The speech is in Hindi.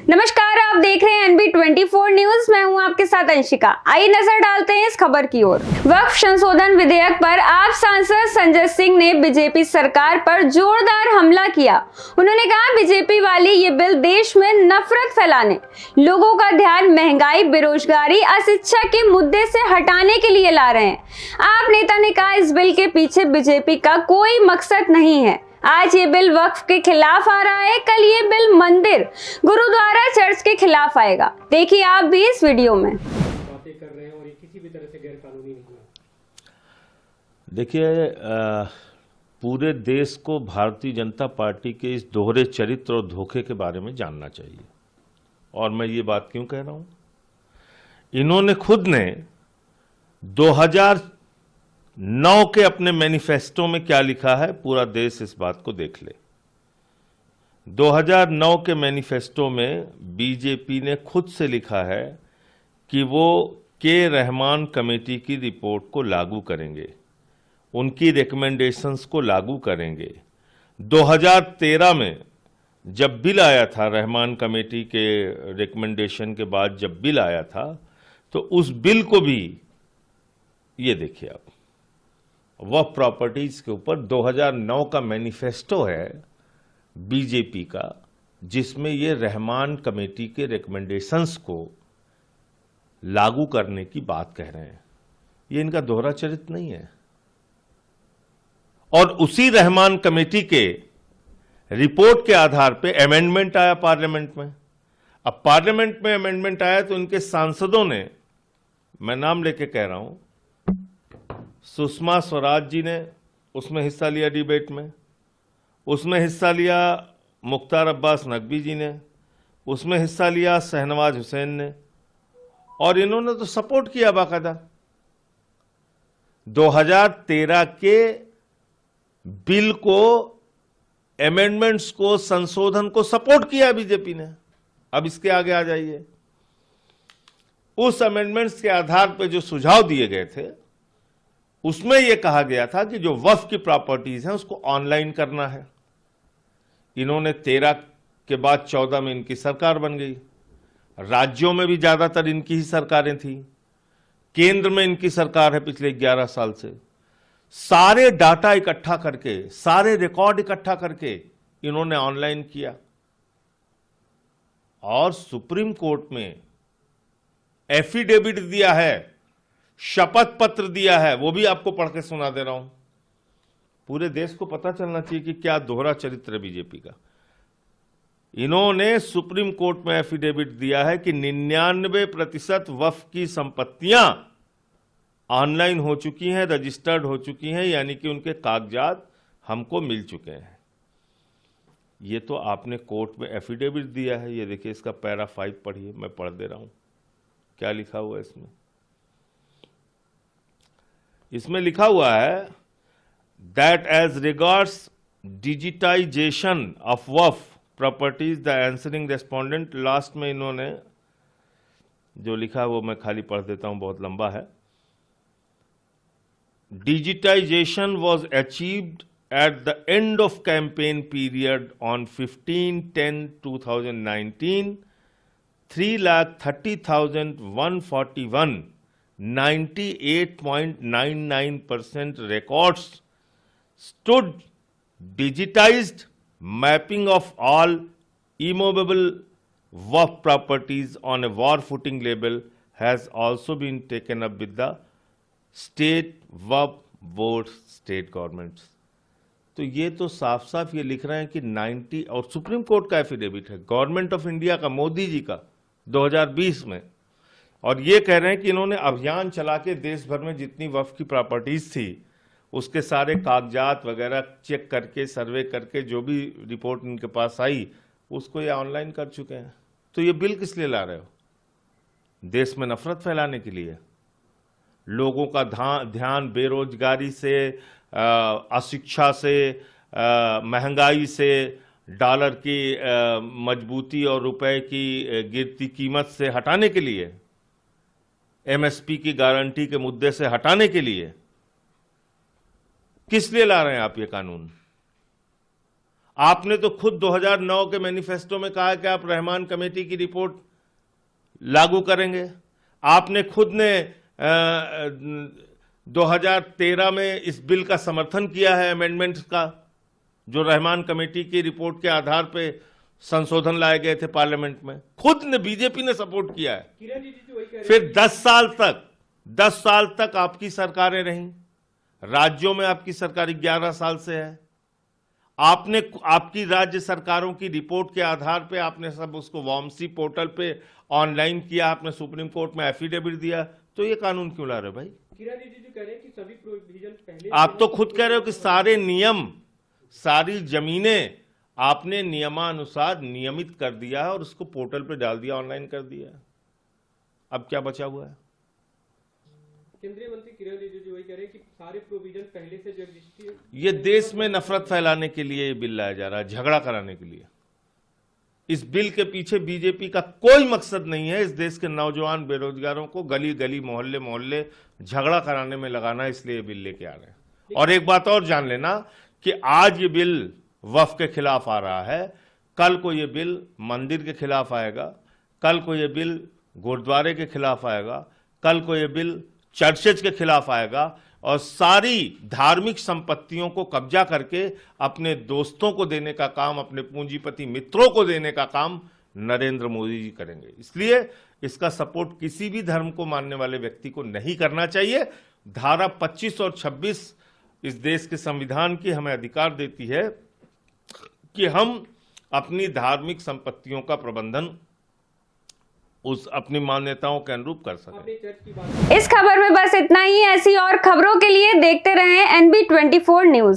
नमस्कार, आप देख रहे हैं NB24 न्यूज। मैं हूं आपके साथ अंशिका। आइए नजर डालते हैं इस खबर की ओर। वक्फ संशोधन विधेयक पर आप सांसद संजय सिंह ने बीजेपी सरकार पर जोरदार हमला किया। उन्होंने कहा, बीजेपी वाली ये बिल देश में नफरत फैलाने, लोगों का ध्यान महंगाई, बेरोजगारी, अशिक्षा के मुद्दे से हटाने के लिए ला रहे हैं। आप नेता ने कहा, इस बिल के पीछे बीजेपी का कोई मकसद नहीं है। आज ये बिल वक्फ के खिलाफ आ रहा है, कल ये बिल मंदिर, गुरुद्वारा, चर्च के खिलाफ आएगा। देखिए आप भी इस वीडियो में। बातें कर रहे हैं और ये किसी भी तरह से गैर कानूनी नहीं है। देखिए, पूरे देश को भारतीय जनता पार्टी के इस दोहरे चरित्र और धोखे के बारे में जानना चाहिए। और मैं ये बात क्यों कह रहा हूं, इन्होंने खुद ने 2009 के अपने मैनिफेस्टो में क्या लिखा है, पूरा देश इस बात को देख ले। 2009 के मैनिफेस्टो में बीजेपी ने खुद से लिखा है कि वो रहमान कमेटी की रिपोर्ट को लागू करेंगे, उनकी रिकमेंडेशंस को लागू करेंगे। 2013 में जब बिल आया था, रहमान कमेटी के रिकमेंडेशन के बाद जब बिल आया था, तो उस बिल को भी, ये देखिए आप, वक्फ प्रॉपर्टीज के ऊपर 2009 का मैनिफेस्टो है बीजेपी का, जिसमें ये रहमान कमेटी के रिकमेंडेशंस को लागू करने की बात कह रहे हैं। ये इनका दोहरा चरित्र नहीं है। और उसी रहमान कमेटी के रिपोर्ट के आधार पे अमेंडमेंट आया पार्लियामेंट में। अब पार्लियामेंट में अमेंडमेंट आया तो इनके सांसदों ने, मैं नाम लेके कह रहा हूं, सुषमा स्वराज जी ने उसमें हिस्सा लिया डिबेट में, उसमें हिस्सा लिया मुख्तार अब्बास नकवी जी ने, उसमें हिस्सा लिया शहनवाज हुसैन ने, और इन्होंने तो सपोर्ट किया बाकायदा। 2013 के बिल को, अमेंडमेंट्स को, संशोधन को सपोर्ट किया बीजेपी ने। अब इसके आगे आ जाइए। उस अमेंडमेंट्स के आधार पर जो सुझाव दिए गए थे, उसमें यह कहा गया था कि जो वक्फ की प्रॉपर्टीज हैं उसको ऑनलाइन करना है। इन्होंने 13 के बाद 14 में इनकी सरकार बन गई। राज्यों में भी ज्यादातर इनकी ही सरकारें थी, केंद्र में इनकी सरकार है पिछले 11 साल से। सारे डाटा इकट्ठा करके, सारे रिकॉर्ड इकट्ठा करके इन्होंने ऑनलाइन किया और सुप्रीम कोर्ट में एफिडेविट दिया है, शपथ पत्र दिया है। वो भी आपको पढ़ के सुना दे रहा हूं। पूरे देश को पता चलना चाहिए कि क्या दोहरा चरित्र है बीजेपी का। इन्होंने सुप्रीम कोर्ट में एफिडेविट दिया है कि 99% वक्फ की संपत्तियां ऑनलाइन हो चुकी हैं, रजिस्टर्ड हो चुकी हैं, यानी कि उनके कागजात हमको मिल चुके हैं। ये तो आपने कोर्ट में एफिडेविट दिया है। ये देखिए, इसका पैरा 5 पढ़िए, मैं पढ़ दे रहा हूं क्या लिखा हुआ है इसमें। इसमें लिखा हुआ है that as regards digitisation of Waqf properties the answering respondent, last में इन्होंने जो लिखा है वो मैं खाली पढ़ देता हूं, बहुत लंबा है। Digitisation was achieved at the end of campaign period on 15/10/2019, 3,30,141 98.99% records stood digitized. Mapping of all immovable waqf properties on a war footing label has also been taken up with the state waqf boards, state governments. तो ये तो साफ साफ ये लिख रहे हैं कि 90, और सुप्रीम कोर्ट का एफिडेविट है, गवर्नमेंट ऑफ इंडिया का, मोदी जी का, 2020 में, और ये कह रहे हैं कि इन्होंने अभियान चला के देश भर में जितनी वक्फ की प्रॉपर्टीज थी उसके सारे कागजात वगैरह चेक करके, सर्वे करके, जो भी रिपोर्ट इनके पास आई उसको ये ऑनलाइन कर चुके हैं। तो ये बिल किस लिए ला रहे हो? देश में नफरत फैलाने के लिए। लोगों का ध्यान बेरोजगारी से, अशिक्षा से, महंगाई से, डॉलर की मजबूती और रुपए की गिरती कीमत से हटाने के लिए, एमएसपी की गारंटी के मुद्दे से हटाने के लिए किस लिए ला रहे हैं आप ये कानून? आपने तो खुद 2009 के मैनिफेस्टो में कहा कि आप रहमान कमेटी की रिपोर्ट लागू करेंगे। आपने खुद ने 2013 में इस बिल का समर्थन किया है, अमेंडमेंट्स का, जो रहमान कमेटी की रिपोर्ट के आधार पे संशोधन लाए गए थे पार्लियामेंट में। खुद ने, बीजेपी ने सपोर्ट किया है। किरण रिजिजू वही कह रहे फिर 10 साल तक आपकी सरकारें रहीं, राज्यों में आपकी सरकार 11 साल से है। आपने, आपकी राज्य सरकारों की रिपोर्ट के आधार पे आपने सब उसको वामसी पोर्टल पे ऑनलाइन किया, आपने सुप्रीम कोर्ट में एफिडेविट दिया, तो ये कानून क्यों ला रहे हो भाई? किरण रिजिजू कह रहे हैं कि सभी प्रोविजन पहले आप तो खुद कह रहे हो कि सारे नियम, सारी जमीनें आपने नियमानुसार नियमित कर दिया है और उसको पोर्टल पे डाल दिया, ऑनलाइन कर दिया। अब क्या बचा हुआ है? केंद्रीय मंत्री किरण रिजिजू वही कह रहे हैं कि सारे प्रोविजन पहले से जो एग्जिस्ट, ये देश में नफरत फैलाने के लिए ये बिल लाया जा रहा है, झगड़ा कराने के लिए। इस बिल के पीछे बीजेपी का कोई मकसद नहीं है इस देश के नौजवान बेरोजगारों को गली गली मोहल्ले मोहल्ले झगड़ा कराने में लगाना, इसलिए ये बिल लेके आ रहे हैं। और एक बात और जान लेना कि आज ये बिल वक्फ के खिलाफ आ रहा है, कल को ये बिल मंदिर के खिलाफ आएगा, कल को ये बिल गुरुद्वारे के खिलाफ आएगा, कल को ये बिल चर्चेज के खिलाफ आएगा, और सारी धार्मिक संपत्तियों को कब्जा करके अपने दोस्तों को देने का काम, अपने पूंजीपति मित्रों को देने का काम नरेंद्र मोदी जी करेंगे। इसलिए इसका सपोर्ट किसी भी धर्म को मानने वाले व्यक्ति को नहीं करना चाहिए। धारा 25 और 26 इस देश के संविधान की हमें अधिकार देती है कि हम अपनी धार्मिक संपत्तियों का प्रबंधन उस अपनी मान्यताओं के अनुरूप कर सकें। आपने चर्च की बात इस खबर में बस इतना ही। ऐसी और खबरों के लिए देखते रहें NB24 न्यूज।